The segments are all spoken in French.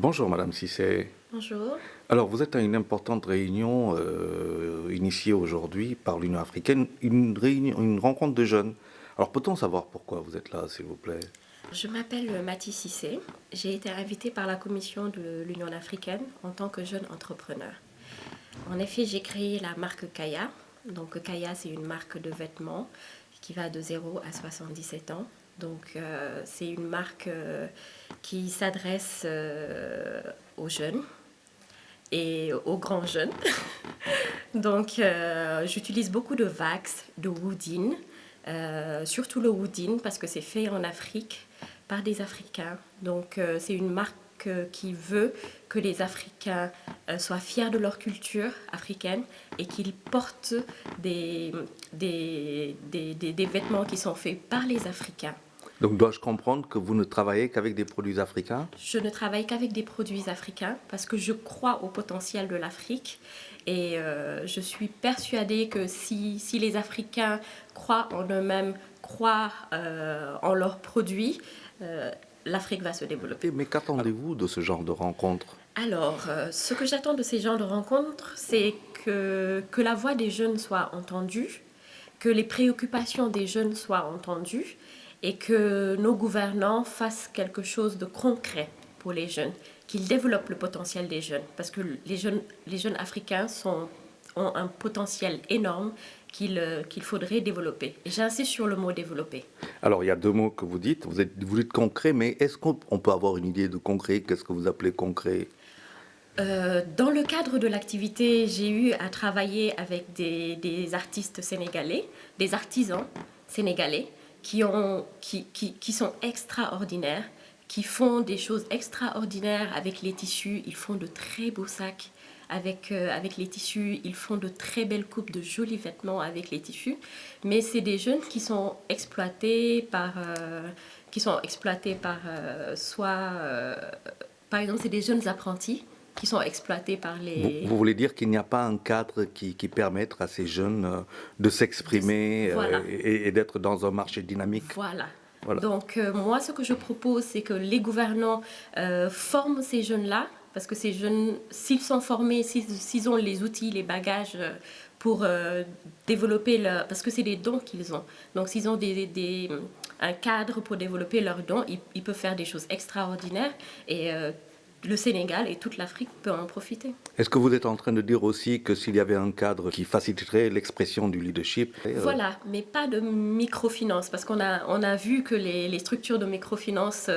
Bonjour Madame Cissé. Bonjour. Alors vous êtes à une importante réunion initiée aujourd'hui par l'Union africaine, une rencontre de jeunes. Alors peut-on savoir pourquoi vous êtes là, s'il vous plaît? Je m'appelle Mathie Cissé. J'ai été invitée par la Commission de l'Union africaine en tant que jeune entrepreneur. En effet, j'ai créé la marque Kaya. Donc Kaya, c'est une marque de vêtements qui va de 0 à 77 ans. Donc c'est une marque qui s'adresse aux jeunes et aux grands jeunes. Donc j'utilise beaucoup de wax, de woodin, surtout le woodin parce que c'est fait en Afrique par des Africains. Donc c'est une marque qui veut que les Africains soient fiers de leur culture africaine et qu'ils portent des vêtements qui sont faits par les Africains. Donc dois-je comprendre que vous ne travaillez qu'avec des produits africains? Je ne travaille qu'avec des produits africains parce que je crois au potentiel de l'Afrique et je suis persuadée que si les Africains croient en eux-mêmes, croient en leurs produits, l'Afrique va se développer. Mais qu'attendez-vous de ce genre de rencontre? Alors, ce que j'attends de ces genres de rencontres, c'est que la voix des jeunes soit entendue, que les préoccupations des jeunes soient entendues et que nos gouvernants fassent quelque chose de concret pour les jeunes, qu'ils développent le potentiel des jeunes, parce que les jeunes africains ont un potentiel énorme qu'il faudrait développer. Et j'insiste sur le mot développer. Alors il y a deux mots que vous dites concret, mais est-ce qu'on peut avoir une idée de concret? Qu'est-ce que vous appelez concret? Dans le cadre de l'activité, j'ai eu à travailler avec des artistes sénégalais, des artisans sénégalais qui sont extraordinaires, qui font des choses extraordinaires avec les tissus. Ils font de très beaux sacs avec les tissus, ils font de très belles coupes, de jolis vêtements avec les tissus. Mais c'est des jeunes qui sont exploités par par exemple, c'est des jeunes apprentis qui sont exploités par les... Vous voulez dire qu'il n'y a pas un cadre qui permette à ces jeunes de s'exprimer Voilà. Et d'être dans un marché dynamique? Voilà. Voilà. Donc moi, ce que je propose, c'est que les gouvernants forment ces jeunes-là, parce que ces jeunes, s'ils sont formés, s'ils ont les outils, les bagages pour développer leur... Parce que c'est des dons qu'ils ont. Donc s'ils ont un cadre pour développer leurs dons, ils peuvent faire des choses extraordinaires et le Sénégal et toute l'Afrique peuvent en profiter. Est-ce que vous êtes en train de dire aussi que s'il y avait un cadre qui faciliterait l'expression du leadership? Voilà, mais pas de microfinance, parce qu'on a vu que les structures de microfinance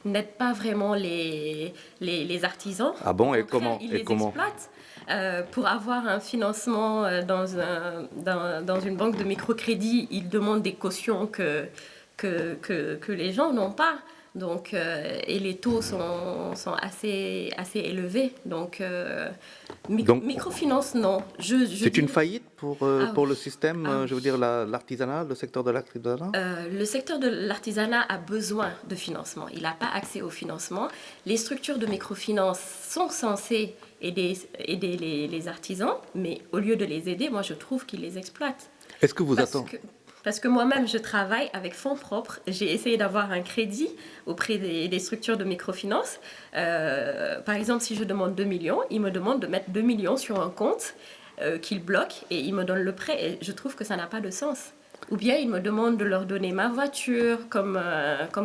n'aident pas vraiment les artisans. Ah bon, et Au contraire, comment? Ils Et les comment? exploitent pour avoir un financement dans une banque de microcrédit. Ils demandent des cautions que les gens n'ont pas. Donc, et les taux sont assez élevés. Donc, microfinance, non. C'est une faillite pour le oui. système, je veux dire l'artisanat, le secteur de l'artisanat? Le secteur de l'artisanat a besoin de financement. Il n'a pas accès au financement. Les structures de microfinance sont censées aider les artisans, mais au lieu de les aider, moi je trouve qu'ils les exploitent. Est-ce que vous attendez? Parce que moi-même, je travaille avec fonds propres. J'ai essayé d'avoir un crédit auprès des structures de microfinance. Par exemple, si je demande 2 millions, ils me demandent de mettre 2 millions sur un compte qu'ils bloquent et ils me donnent le prêt. Et je trouve que ça n'a pas de sens. Ou bien ils me demandent de leur donner ma voiture comme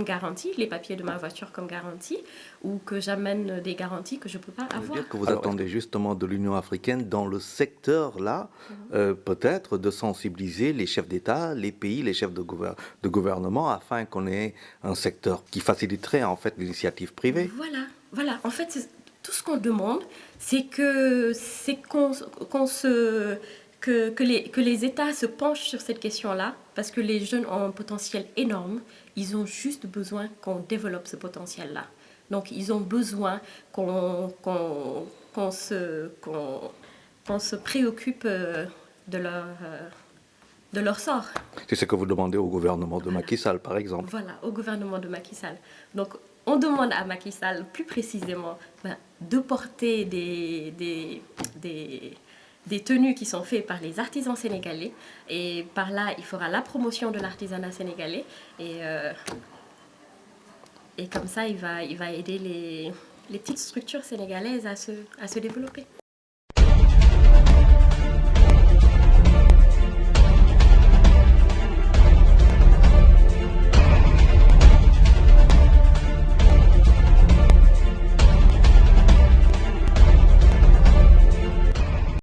garantie, les papiers de ma voiture comme garantie, ou que j'amène des garanties que je ne peux pas Ça veut avoir. dire que vous attendez justement de l'Union africaine dans le secteur-là, peut-être de sensibiliser les chefs d'État, les pays, les chefs de gouvernement, afin qu'on ait un secteur qui faciliterait en fait l'initiative privée. Voilà. En fait, tout ce qu'on demande, c'est que les États se penchent sur cette question-là, parce que les jeunes ont un potentiel énorme. Ils ont juste besoin qu'on développe ce potentiel-là. Donc, ils ont besoin qu'on se préoccupe de leur sort. C'est ce que vous demandez au gouvernement de Macky Sall, par exemple. Voilà, au gouvernement de Macky Sall. Donc, on demande à Macky Sall, plus précisément, de porter des tenues qui sont faites par les artisans sénégalais. Et par là, il fera la promotion de l'artisanat sénégalais. Et comme ça, il va aider les petites structures sénégalaises à se développer.